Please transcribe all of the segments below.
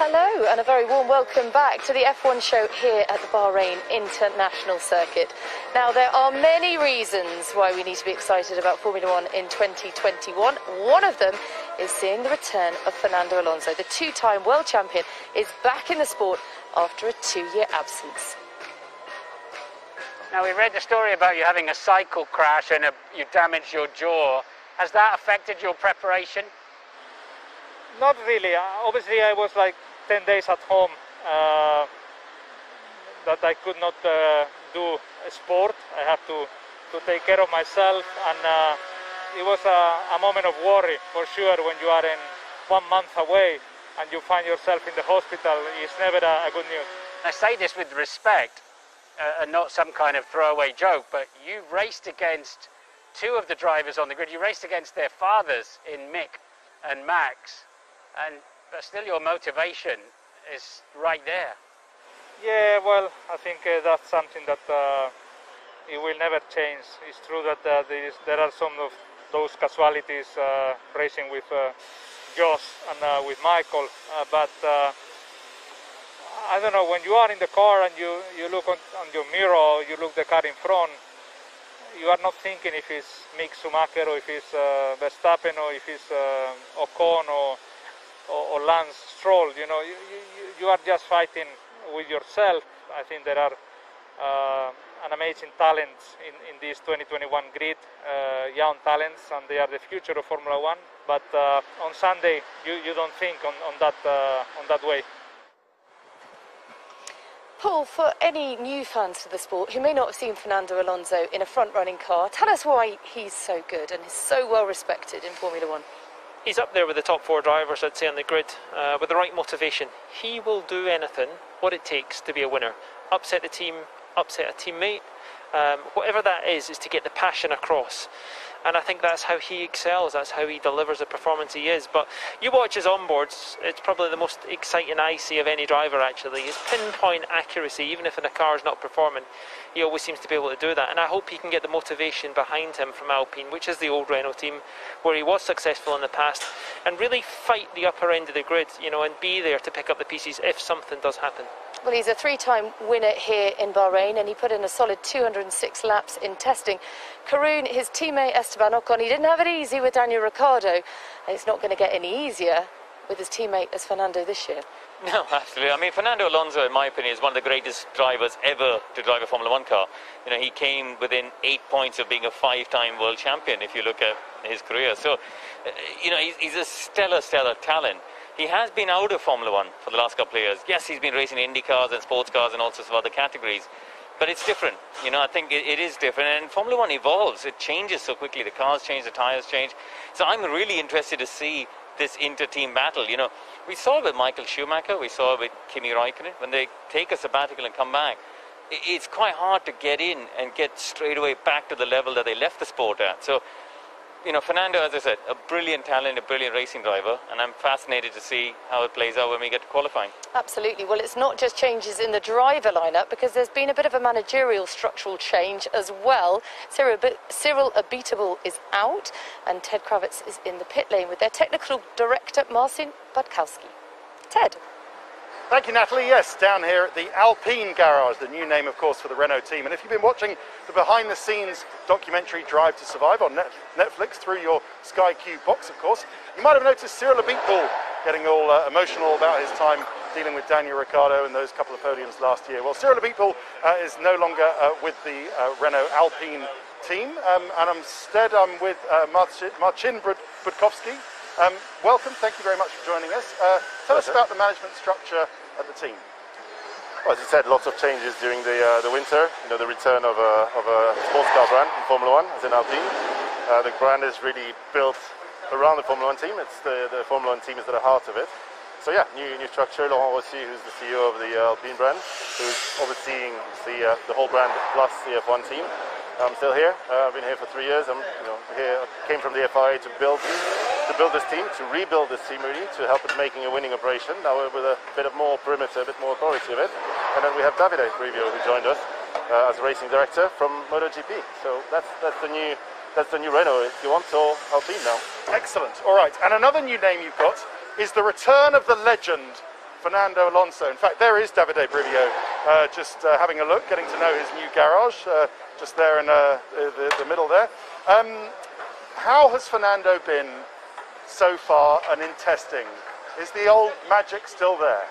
Hello and a very warm welcome back to the F1 show here at the Bahrain International Circuit. Now, there are many reasons why we need to be excited about Formula One in 2021. One of them is seeing the return of Fernando Alonso. The two-time world champion is back in the sport after a 2-year absence. Now, we read the story about you having a cycle crash and you damaged your jaw. Has that affected your preparation? Not really. Obviously, I was like 10 days at home that I could not do a sport. I had to take care of myself, and it was a moment of worry for sure when you are in 1 month away and you find yourself in the hospital. It's never a good news. I say this with respect and not some kind of throwaway joke, but you raced against two of the drivers on the grid. You raced against their fathers in Mick and Max. But still your motivation is right there. Yeah, well, I think that's something that it will never change. It's true that there are some of those casualties racing with Josh and with Michael, but I don't know, when you are in the car and you look on your mirror, you look the car in front, you are not thinking if it's Mick Schumacher or if it's Verstappen or if it's Ocon or Lance Stroll. You know, you are just fighting with yourself. I think there are an amazing talents in this 2021 grid, young talents, and they are the future of Formula One. But on Sunday, you don't think on that way. Paul, for any new fans to the sport who may not have seen Fernando Alonso in a front-running car, tell us why he's so good and is so well respected in Formula One. He's up there with the top 4 drivers, I'd say, on the grid, with the right motivation. He will do anything, what it takes to be a winner. Upset the team, upset a teammate, whatever that is to get the passion across. And I think that's how he excels, that's how he delivers the performance he is. But you watch his onboards, it's probably the most exciting I see of any driver, actually. His pinpoint accuracy, even if the car is not performing, he always seems to be able to do that. And I hope he can get the motivation behind him from Alpine, which is the old Renault team, where he was successful in the past, and really fight the upper end of the grid, you know, and be there to pick up the pieces if something does happen. Well, he's a 3-time winner here in Bahrain, and he put in a solid 206 laps in testing. Karun, his teammate Esteban Ocon, he didn't have it easy with Daniel Ricciardo, and it's not going to get any easier with his teammate as Fernando this year. No, absolutely. I mean, Fernando Alonso, in my opinion, is one of the greatest drivers ever to drive a Formula One car. You know, he came within 8 points of being a 5-time world champion, if you look at his career. So, you know, he's a stellar talent. He has been out of Formula One for the last couple of years. Yes, he's been racing Indy cars and sports cars and all sorts of other categories. But it's different. You know, I think it is different. And Formula One evolves. It changes so quickly. The cars change, the tyres change. So I'm really interested to see this inter-team battle. You know, we saw it with Michael Schumacher. We saw it with Kimi Raikkonen. When they take a sabbatical and come back, it's quite hard to get in and get straight away back to the level that they left the sport at. So, you know, Fernando, as I said, a brilliant talent, a brilliant racing driver, and I'm fascinated to see how it plays out when we get to qualifying. Absolutely. Well, it's not just changes in the driver lineup, because there's been a bit of a managerial structural change as well. Cyril Abiteboul is out, and Ted Kravitz is in the pit lane with their technical director, Marcin Budkowski. Ted. Thank you, Natalie. Yes, down here at the Alpine Garage, the new name, of course, for the Renault team. And if you've been watching the behind-the-scenes documentary Drive to Survive on Netflix through your Sky Q box, of course, you might have noticed Cyril Abiteboul getting all emotional about his time dealing with Daniel Ricciardo and those couple of podiums last year. Well, Cyril Abiteboul is no longer with the Renault Alpine team, and instead I'm with Marcin Budkowski. Welcome, thank you very much for joining us. Tell us about the management structure at the team. Well, as you said, lots of changes during the winter. You know, the return of a sports car brand in Formula One, as in Alpine. The brand is really built around the Formula One team. It's the Formula One team is at the heart of it. So yeah, new structure. Laurent Rossi, who's the CEO of the Alpine brand, who's overseeing the whole brand plus the F1 team. I'm still here. I've been here for 3 years. Came from the FIA to build this team, to rebuild this team really, to help it making a winning operation. Now with a bit of more perimeter, a bit more authority of it. And then we have Davide Brivio, who joined us as a racing director from MotoGP. So that's the new Renault, if you want, or Alpine now. Excellent. All right. And another new name you've got is the return of the legend, Fernando Alonso. In fact, there is Davide Brivio, just having a look, getting to know his new garage, just there in the middle there. How has Fernando been so far and in testing? Is the old magic still there?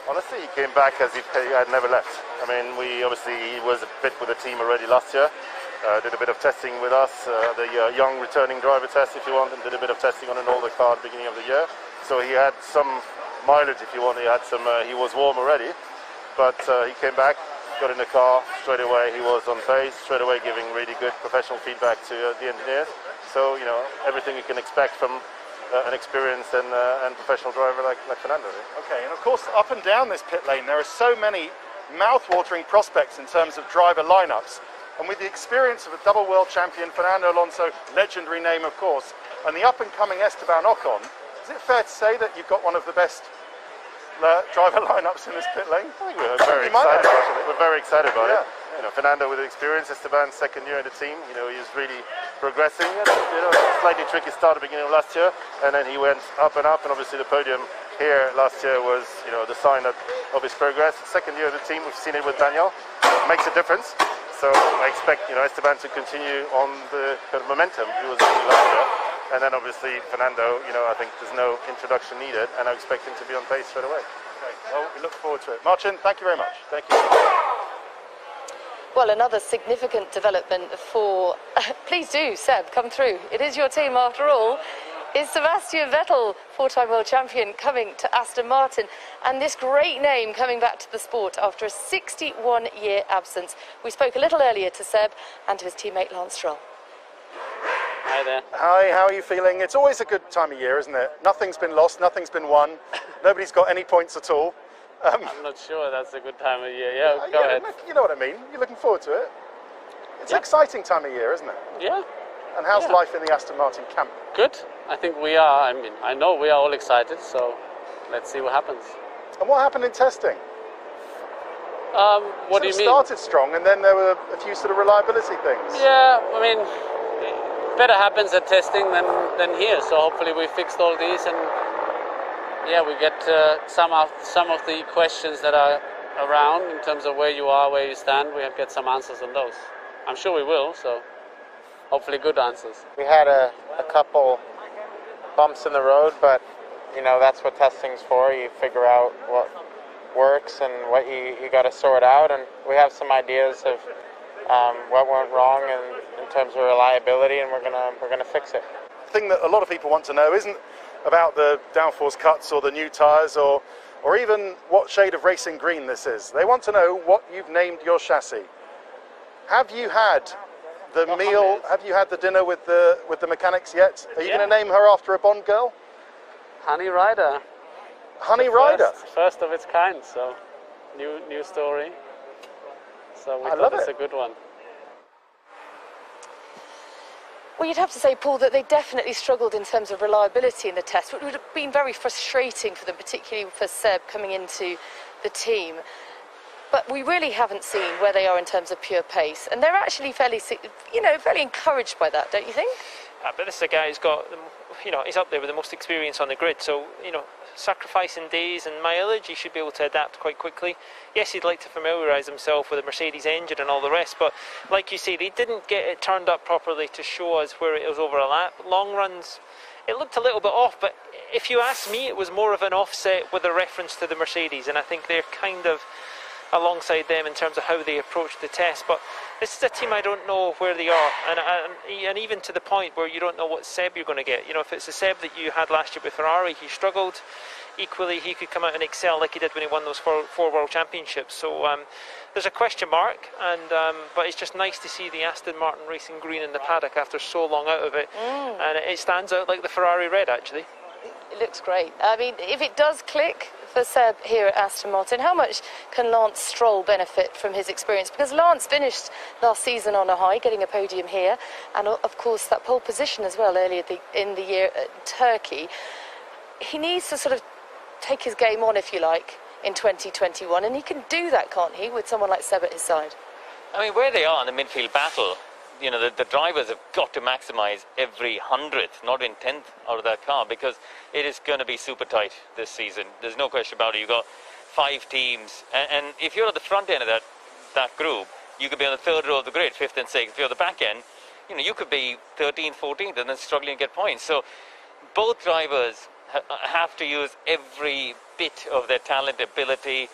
Honestly, he came back as he had never left. I mean, he was a bit with the team already last year. Did a bit of testing with us, the young returning driver test, if you want, and did a bit of testing on an older car at the beginning of the year. So he had some mileage, if you want. He was warm already, but he came back, got in the car straight away. He was on pace straight away, giving really good professional feedback to the engineers. So everything you can expect from an experienced and professional driver like Fernando. Okay, and of course, up and down this pit lane, there are so many mouth-watering prospects in terms of driver lineups. And with the experience of a double world champion, Fernando Alonso, legendary name of course, and the up-and-coming Esteban Ocon, is it fair to say that you've got one of the best driver lineups in this pit lane? I think we're very excited. We're very excited about it. Fernando with the experience, Esteban second year in the team. He's really progressing. Slightly tricky start at the beginning of last year, and then he went up, and obviously the podium here last year was the sign of his progress. Second year of the team, we've seen it with Daniel. It makes a difference. So I expect Esteban to continue on the kind of momentum he was doing last year, and then obviously Fernando. I think there's no introduction needed, and I expect him to be on pace straight away. Okay. Well, we look forward to it. Martin, thank you very much. Thank you. Well, another significant development for... Please do, Seb, come through. It is your team after all. Is Sebastian Vettel, four-time world champion, coming to Aston Martin, and this great name coming back to the sport after a 61-year absence. We spoke a little earlier to Seb and to his teammate Lance Stroll. Hi there. Hi, how are you feeling? It's always a good time of year, isn't it? Nothing's been lost, nothing's been won, nobody's got any points at all. I'm not sure that's a good time of year. Yeah, go ahead. You know what I mean. You're looking forward to it. It's an exciting time of year, isn't it? Yeah. And how's life in the Aston Martin camp? Good. I think we are. I mean, I know we are all excited, so let's see what happens. And what happened in testing? What do you mean? Started strong, and then there were a few sort of reliability things. Yeah, I mean, better happens at testing than here. So hopefully we fixed all these, and yeah, we get some of the questions that are around in terms of where you are, where you stand. We get some answers on those. I'm sure we will. So hopefully good answers. We had a couple bumps in the road, but that's what testing's for. You figure out what works and what you got to sort out, and we have some ideas of what went wrong in terms of reliability, and we're gonna fix it. The thing that a lot of people want to know isn't about the downforce cuts or the new tyres or even what shade of racing green this is. They want to know what you've named your chassis. Have you had the meal? Have you had the dinner with the mechanics yet? Are you going to name her after a Bond girl? Honey Rider. Honey Rider. First of its kind. So new story. So we thought it's a good one. Well, you'd have to say, Paul, that they definitely struggled in terms of reliability in the test. It would have been very frustrating for them, particularly for Seb coming into the team. But we really haven't seen where they are in terms of pure pace. And they're actually fairly encouraged by that, don't you think? But this is a guy who's got, he's up there with the most experience on the grid. So, sacrificing days and mileage, he should be able to adapt quite quickly. Yes, he'd like to familiarise himself with a Mercedes engine and all the rest, but like you say, they didn't get it turned up properly to show us where it was over a lap. Long runs, it looked a little bit off, but if you ask me, it was more of an offset with a reference to the Mercedes, and I think they're kind of alongside them in terms of how they approach the test. But this is a team I don't know where they are, and even to the point where you don't know what Seb you're going to get. If it's the Seb that you had last year with Ferrari, he struggled. Equally, he could come out and excel like he did when he won those four World Championships. So there's a question mark, but it's just nice to see the Aston Martin racing green in the paddock after so long out of it, and it stands out like the Ferrari red actually. It looks great. I mean, if it does click for Seb here at Aston Martin, how much can Lance Stroll benefit from his experience? Because Lance finished last season on a high, getting a podium here, and of course that pole position as well earlier in the year at Turkey. He needs to sort of take his game on, if you like, in 2021, and he can do that, can't he, with someone like Seb at his side? I mean, where they are in the midfield battle, you know, the drivers have got to maximize every 100th, not in 10th out of that car, because it is going to be super tight this season. There's no question about it. You've got 5 teams, and if you're at the front end of that group, you could be on the 3rd row of the grid, 5th and 6th. If you're at the back end, you know, you could be 13th, 14th, and then struggling to get points. So both drivers have to use every bit of their talent, ability,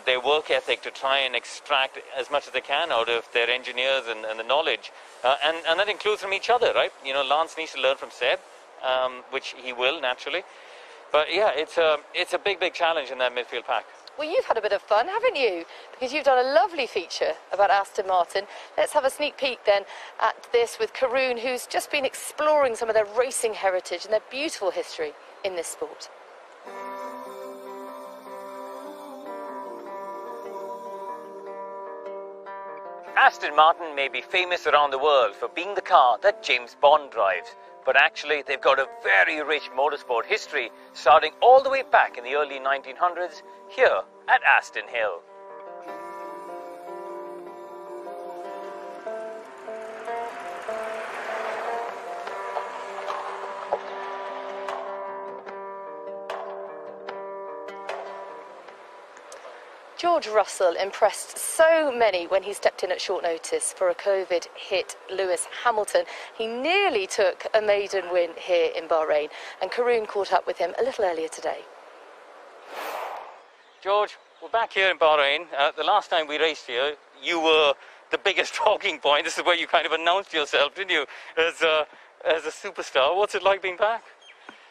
their work ethic to try and extract as much as they can out of their engineers and the knowledge. And that includes from each other, right? You know, Lance needs to learn from Seb, which he will naturally. But yeah, it's a big, big challenge in that midfield pack. Well, you've had a bit of fun, haven't you? Because you've done a lovely feature about Aston Martin. Let's have a sneak peek then at this with Karun, who's just been exploring some of their racing heritage and their beautiful history in this sport. Aston Martin may be famous around the world for being the car that James Bond drives, but actually they've got a very rich motorsport history starting all the way back in the early 1900s here at Aston Hill. George Russell impressed so many when he stepped in at short notice for a COVID-hit Lewis Hamilton. He nearly took a maiden win here in Bahrain, and Karun caught up with him a little earlier today. George, we're back here in Bahrain. The last time we raced here, you were the biggest talking point. This is where you kind of announced yourself, didn't you, as a superstar. What's it like being back?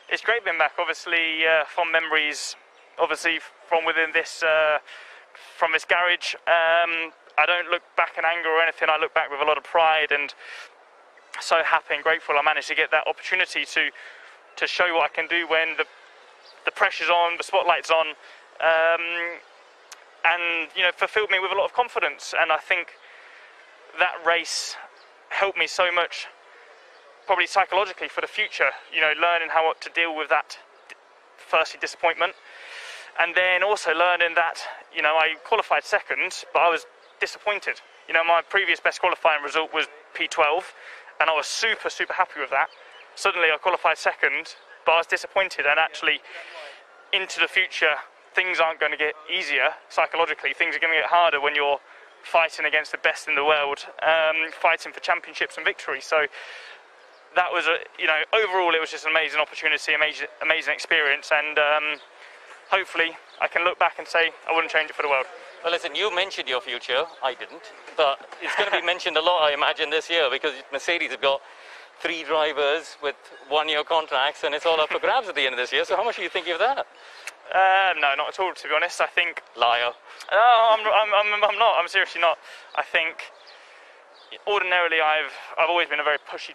It's great being back. Obviously, fond memories, obviously from within this, from this garage. I don't look back in anger or anything. I look back with a lot of pride and so happy and grateful I managed to get that opportunity to show what I can do when the pressure's on, the spotlight's on, and you know, fulfilled me with a lot of confidence. And I think that race helped me so much, probably psychologically for the future. You know, learning how to deal with that, firstly disappointment, and then also learning that, you know, I qualified second, but I was disappointed. You know, my previous best qualifying result was P12, and I was super, super happy with that. Suddenly I qualified second, but I was disappointed, and actually into the future, things aren't going to get easier psychologically. Things are going to get harder when you're fighting against the best in the world, fighting for championships and victory. So that was, you know, overall it was just an amazing opportunity, amazing experience, and hopefully I can look back and say I wouldn't change it for the world. Well, listen, you mentioned your future. I didn't. But it's going to be mentioned a lot, I imagine, this year, because Mercedes have got 3 drivers with 1-year contracts, and it's all up for grabs at the end of this year. So how much are you thinking of that? No, not at all, to be honest. I think... Liar. No, I'm not. I'm seriously not. I think ordinarily I've always been a very pushy